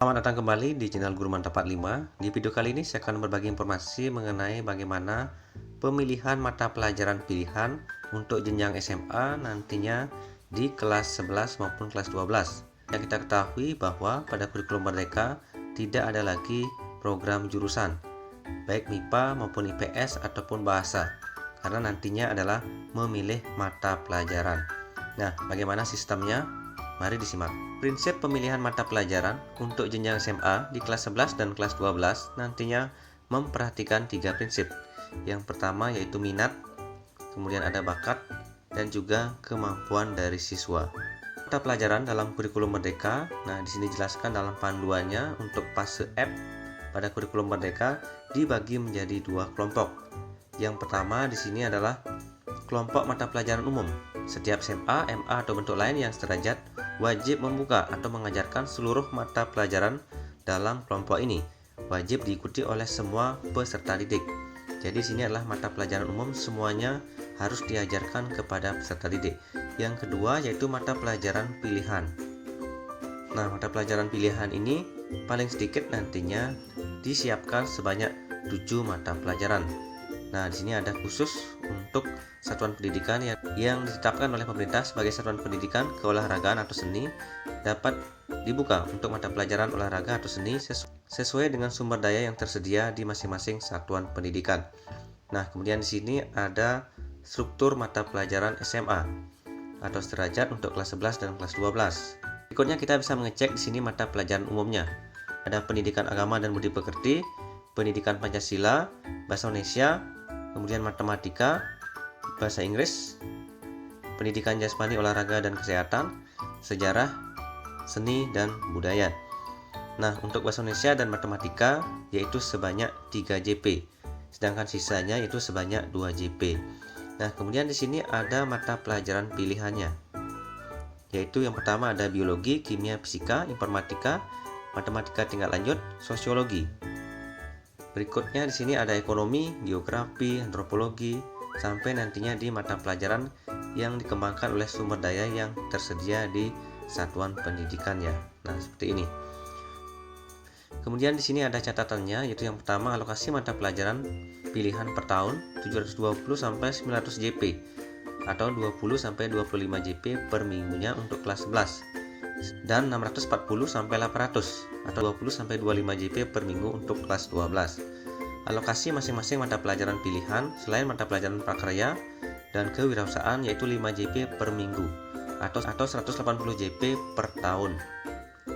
Selamat datang kembali di channel Guru Mantap 45. Di video kali ini saya akan berbagi informasi mengenai bagaimana pemilihan mata pelajaran pilihan untuk jenjang SMA nantinya di kelas 11 maupun kelas 12. Yang kita ketahui bahwa pada kurikulum Merdeka tidak ada lagi program jurusan, baik MIPA maupun IPS ataupun bahasa, karena nantinya adalah memilih mata pelajaran. Nah, bagaimana sistemnya? Mari disimak. Prinsip pemilihan mata pelajaran untuk jenjang SMA di kelas 11 dan kelas 12 nantinya memperhatikan 3 prinsip. Yang pertama yaitu minat, kemudian ada bakat, dan juga kemampuan dari siswa. Mata pelajaran dalam kurikulum Merdeka, nah di sini dijelaskan dalam panduannya untuk fase F pada kurikulum Merdeka dibagi menjadi 2 kelompok. Yang pertama di sini adalah kelompok mata pelajaran umum. Setiap SMA, MA atau bentuk lain yang sederajat wajib membuka atau mengajarkan seluruh mata pelajaran dalam kelompok ini. Wajib diikuti oleh semua peserta didik. Jadi sini adalah mata pelajaran umum, semuanya harus diajarkan kepada peserta didik. Yang kedua yaitu mata pelajaran pilihan. Nah, mata pelajaran pilihan ini paling sedikit nantinya disiapkan sebanyak 7 mata pelajaran. Nah, di sini ada khusus untuk satuan pendidikan yang ditetapkan oleh pemerintah sebagai satuan pendidikan keolahragaan atau seni dapat dibuka untuk mata pelajaran olahraga atau seni sesuai dengan sumber daya yang tersedia di masing-masing satuan pendidikan. Nah, kemudian di sini ada struktur mata pelajaran SMA atau sederajat untuk kelas 11 dan kelas 12. Berikutnya kita bisa mengecek di sini mata pelajaran umumnya. Ada pendidikan agama dan budi pekerti, pendidikan Pancasila, bahasa Indonesia, kemudian matematika, bahasa Inggris, pendidikan jasmani, olahraga dan kesehatan, sejarah, seni dan budaya. Nah, untuk bahasa Indonesia dan matematika yaitu sebanyak 3 JP, sedangkan sisanya itu sebanyak 2 JP. Nah, kemudian di sini ada mata pelajaran pilihannya, yaitu yang pertama ada biologi, kimia, fisika, informatika, matematika tingkat lanjut, sosiologi. Berikutnya di sini ada ekonomi, geografi, antropologi, sampai nantinya di mata pelajaran yang dikembangkan oleh sumber daya yang tersedia di satuan pendidikannya. Nah, seperti ini. Kemudian di sini ada catatannya, yaitu yang pertama alokasi mata pelajaran pilihan per tahun 720 sampai 900 JP atau 20 sampai 25 JP per minggunya untuk kelas 11. Dan 640 sampai 800 atau 20 sampai 25 JP per minggu untuk kelas 12. Alokasi masing-masing mata pelajaran pilihan selain mata pelajaran prakarya dan kewirausahaan yaitu 5 JP per minggu atau 180 JP per tahun.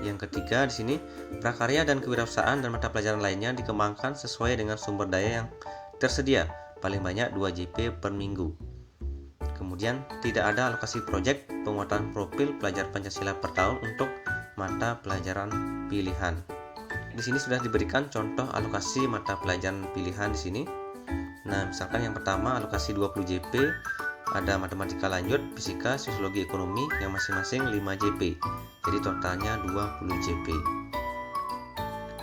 Yang ketiga di sini prakarya dan kewirausahaan dan mata pelajaran lainnya dikembangkan sesuai dengan sumber daya yang tersedia, paling banyak 2 JP per minggu. Kemudian tidak ada alokasi proyek penguatan profil pelajar Pancasila per tahun untuk mata pelajaran pilihan. Di sini sudah diberikan contoh alokasi mata pelajaran pilihan di sini. Nah, misalkan yang pertama alokasi 20 JP, ada matematika lanjut, fisika, sosiologi, ekonomi yang masing-masing 5 JP. Jadi totalnya 20 JP.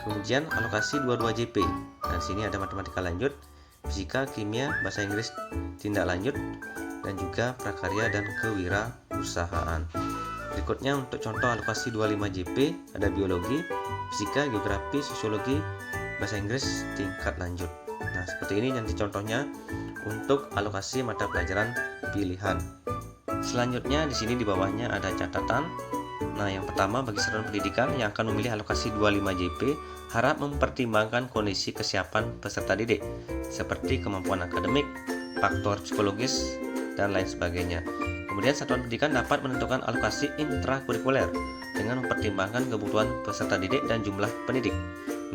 Kemudian alokasi 22 JP. Nah, di sini ada matematika lanjut, fisika, kimia, bahasa Inggris tindak lanjut, dan juga prakarya dan kewirausahaan. Berikutnya untuk contoh alokasi 25 JP ada biologi, fisika, geografi, sosiologi, bahasa Inggris tingkat lanjut. Nah, seperti ini nanti contohnya untuk alokasi mata pelajaran pilihan. Selanjutnya di sini di bawahnya ada catatan. Nah, yang pertama bagi satuan pendidikan yang akan memilih alokasi 25 JP harap mempertimbangkan kondisi kesiapan peserta didik seperti kemampuan akademik, faktor psikologis, dan lain sebagainya. Kemudian satuan pendidikan dapat menentukan alokasi intrakurikuler dengan mempertimbangkan kebutuhan peserta didik dan jumlah pendidik.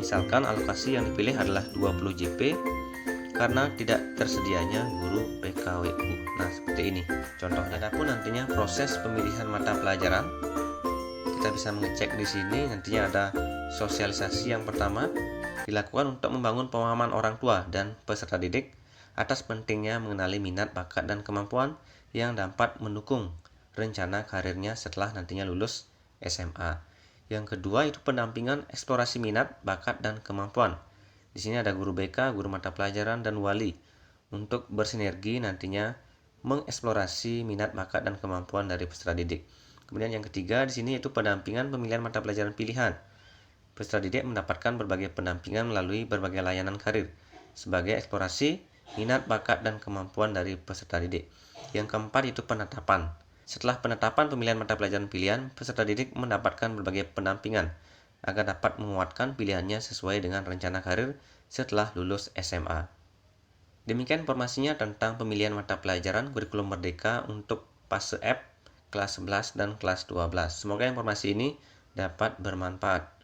Misalkan alokasi yang dipilih adalah 20 JP karena tidak tersedianya guru PKWU. Nah, seperti ini contohnya. Adapun nantinya proses pemilihan mata pelajaran kita bisa mengecek di sini. Nantinya ada sosialisasi yang pertama dilakukan untuk membangun pemahaman orang tua dan peserta didik atas pentingnya mengenali minat, bakat, dan kemampuan yang dapat mendukung rencana karirnya setelah nantinya lulus SMA. Yang kedua itu pendampingan eksplorasi minat, bakat, dan kemampuan. Di sini ada guru BK, guru mata pelajaran, dan wali untuk bersinergi nantinya mengeksplorasi minat, bakat, dan kemampuan dari peserta didik. Kemudian yang ketiga di sini itu pendampingan pemilihan mata pelajaran pilihan. peserta didik mendapatkan berbagai pendampingan melalui berbagai layanan karir sebagai eksplorasi minat, bakat, dan kemampuan dari peserta didik. Yang keempat itu penetapan. Setelah penetapan pemilihan mata pelajaran pilihan, peserta didik mendapatkan berbagai pendampingan agar dapat menguatkan pilihannya sesuai dengan rencana karir setelah lulus SMA. Demikian informasinya tentang pemilihan mata pelajaran kurikulum merdeka untuk fase F, kelas 11 dan kelas 12. Semoga informasi ini dapat bermanfaat.